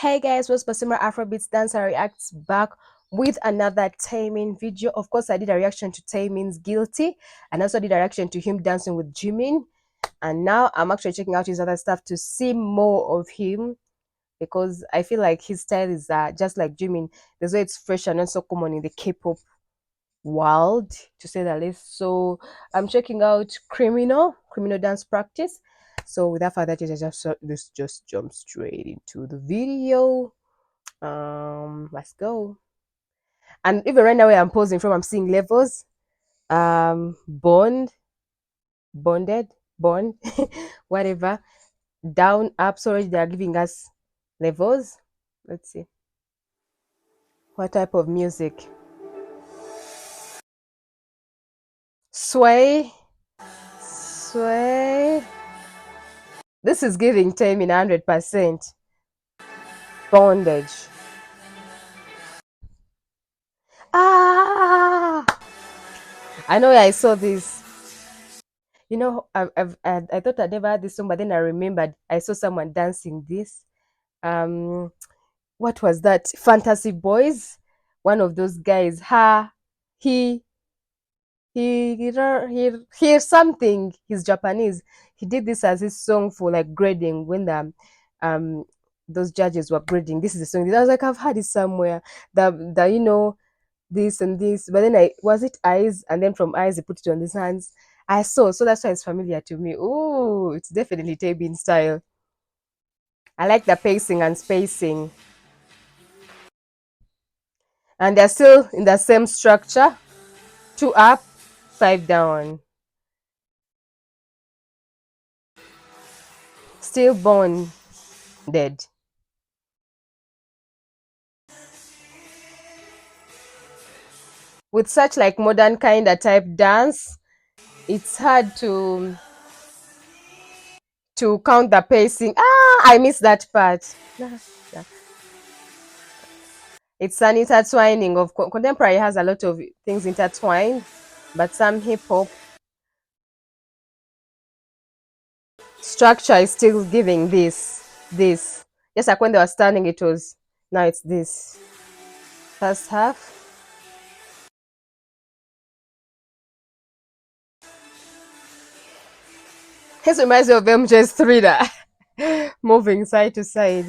Hey guys, what's Basemera Afrobeats dancer reacts back with another Taemin video. Of course, I did a reaction to Taemin's Guilty and also did a reaction to him dancing with Jimin. And now I'm actually checking out his other stuff to see more of him because I feel like his style is just like Jimin. There's way it's fresh and not so common in the K-pop world, to say the least. So I'm checking out Criminal Dance Practice. So without further ado, let's just jump straight into the video. Let's go. And even right now where I'm posing from, I'm seeing levels. Bond, bonded, bond, whatever. Down, up. So already they are giving us levels. Let's see. What type of music? Sway, sway. This is giving Taemin 100%. Bondage. Ah! I know I saw this. You know, I thought I never had this song, but then I remembered I saw someone dancing this. Um, what was that? Fantasy Boys. One of those guys. He, he, something. He's Japanese. He did this as his song for like grading when um those judges were grading. This is the song. I was like, I've heard it somewhere. The this and this, but then I was it eyes, and then from eyes he put it on his hands. I saw, so that's why it's familiar to me. Oh, it's definitely Tabin style. I like the pacing and spacing, and they're still in the same structure: two up, five down. Still bonded with such like modern kind of type dance. It's hard to count the pacing. I missed that part. It's an intertwining of contemporary has a lot of things intertwined, but some hip hop structure is still giving this. Just like when they were standing, it was now it's this first half. This reminds me of MJ's thriller, moving side to side.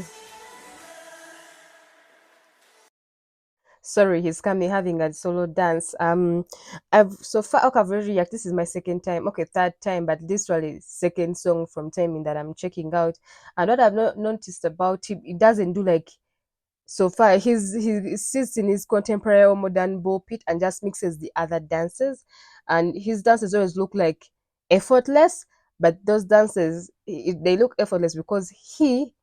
Sorry, he's coming having a solo dance. I've so far okay, I've already react. This is my second time, okay, third time, but literally second song from Taemin that I'm checking out. And what I've not noticed about him, he doesn't do like so far. He sits in his contemporary or modern ball pit and just mixes the other dances, and his dances always look like effortless. But those dances, they look effortless because he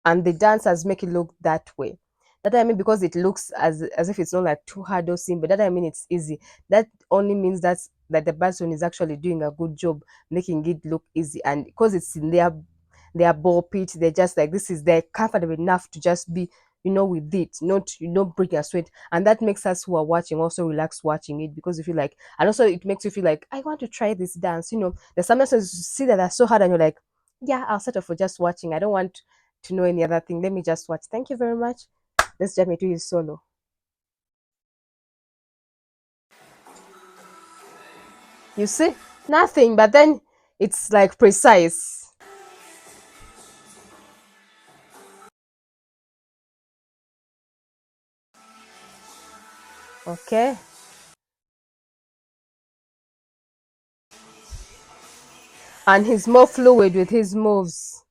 and the dancers make it look that way. That I mean, because it looks as if it's not like too hard or simple. That I mean, it's easy. That only means that the person is actually doing a good job making it look easy, and because it's in their ball pit, they're just like this is they're comfortable enough to just be with it, not break your sweat, and that makes us who are watching also relax watching it because you feel like, and also it makes you feel like I want to try this dance. There's some dances you see that are so hard, and you're like, yeah, I'll settle for just watching. I don't want to know any other thing. Let me just watch. Thank you very much. Let's jump into his solo. You see? Nothing, but then it's like precise. Okay. And he's more fluid with his moves.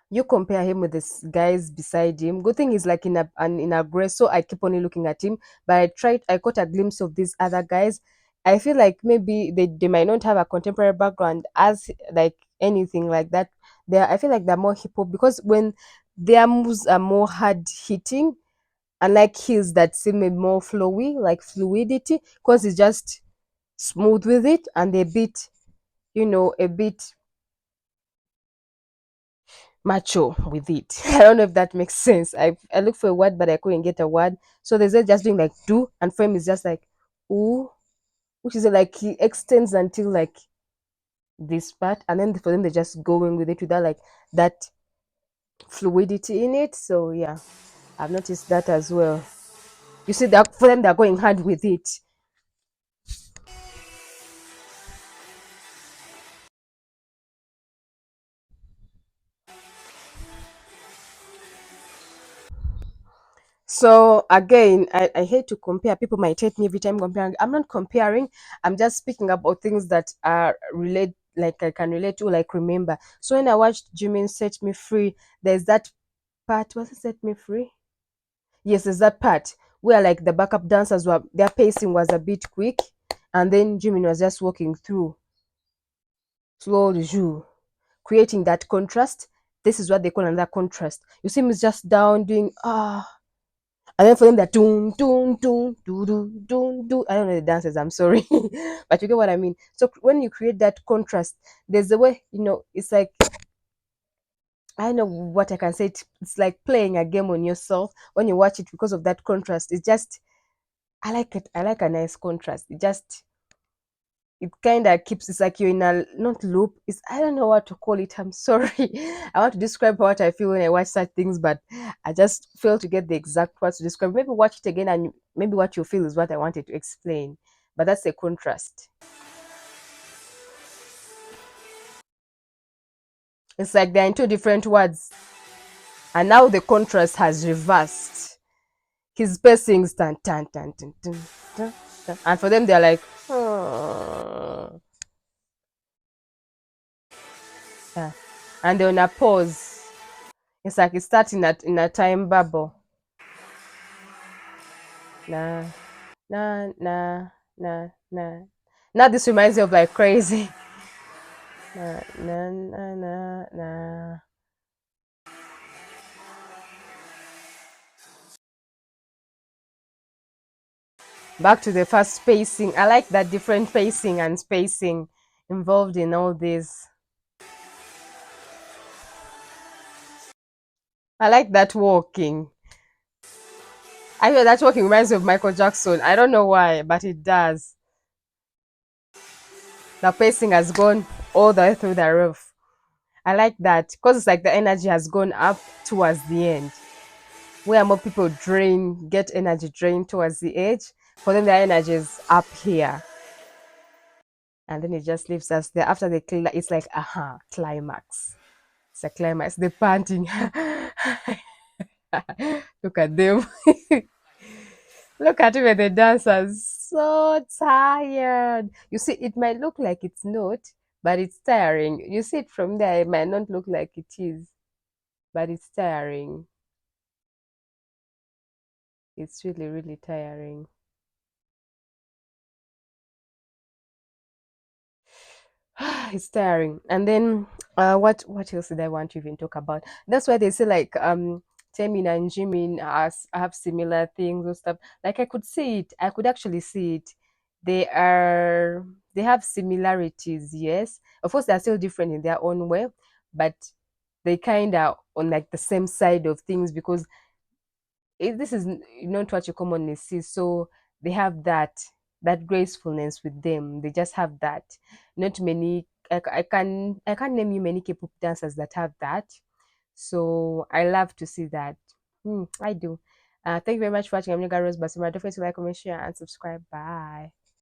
You compare him with this guys beside him. Good thing he's like in a gray, so I keep on looking at him. But I caught a glimpse of these other guys. I feel like maybe they might not have a contemporary background as like anything like that. I feel like they're more hip hop because when their moves are more hard hitting, unlike his that seem more flowy, like fluidity, because it's just smooth with it and a bit macho with it. I don't know if that makes sense. I looked for a word, but I couldn't get a word. So there's just doing like do, and frame is just like ooh, which is like he extends until like this part, and then for them they're just going with it without like that fluidity in it. So yeah, I've noticed that as well. You see that for them they're going hard with it. So again, I hate to compare. People might hate me every time comparing. I'm not comparing. I'm just speaking about things that are relate, like I can relate to, like remember. So when I watched Jimin Set Me Free, there's that part. Was it Set Me Free? Yes, there's that part where like the backup dancers were their pacing was a bit quick, and then Jimin was just walking through slowly, creating that contrast. This is what they call another contrast. You see him is just down doing and then for them they're doom doom doom doo doo doom doo. I don't know the dances. I'm sorry, but you get what I mean. So when you create that contrast, there's a way it's like I don't know what I can say. It's like playing a game on yourself when you watch it because of that contrast. It's just I like it. I like a nice contrast. It kind of keeps it's like you're in a not loop. It's I don't know what to call it. I'm sorry. I want to describe what I feel when I watch such things, but I just fail to get the exact words to describe. Maybe watch it again, and maybe what you feel is what I wanted to explain. But that's a contrast. It's like they're in two different words, and now the contrast has reversed. His pacings tan tan tan tan tan tan, tan. And for them they're like, oh. Yeah, and they're on a pause. It's like it's starting at in a time bubble. Nah, nah, nah, nah, nah. Now this reminds me of like crazy. Nah, nah, nah, nah, nah. Back to the first pacing. I like that different pacing and spacing involved in all this. I like that walking. I feel that walking reminds me of Michael Jackson. I don't know why, but it does. The pacing has gone all the way through the roof. I like that because it's like the energy has gone up towards the end, where more people get energy drained towards the edge. For them, their energy is up here, and then it just leaves us there. After it's like climax. It's a climax. The panting. Look at them. Look at even the dancers. So tired. You see, it might look like it's not, but it's tiring. You see it from there, it might not look like it is, but it's tiring. It's really, really tiring. It's tiring. And then what else did I want to even talk about? That's why they say like Taemin and Jimin have similar things and stuff. Like I could see it. I could actually see it. They are they have similarities, yes. Of course they're still different in their own way, but they kind of on like the same side of things because this is not what you commonly see. So they have that gracefulness with them. They just have that. Not many. I can't name you many K-pop dancers that have that. So I love to see that. I do. Thank you very much for watching. I'm your girl Rose Basemera. Don't forget to like, comment, share, and subscribe. Bye.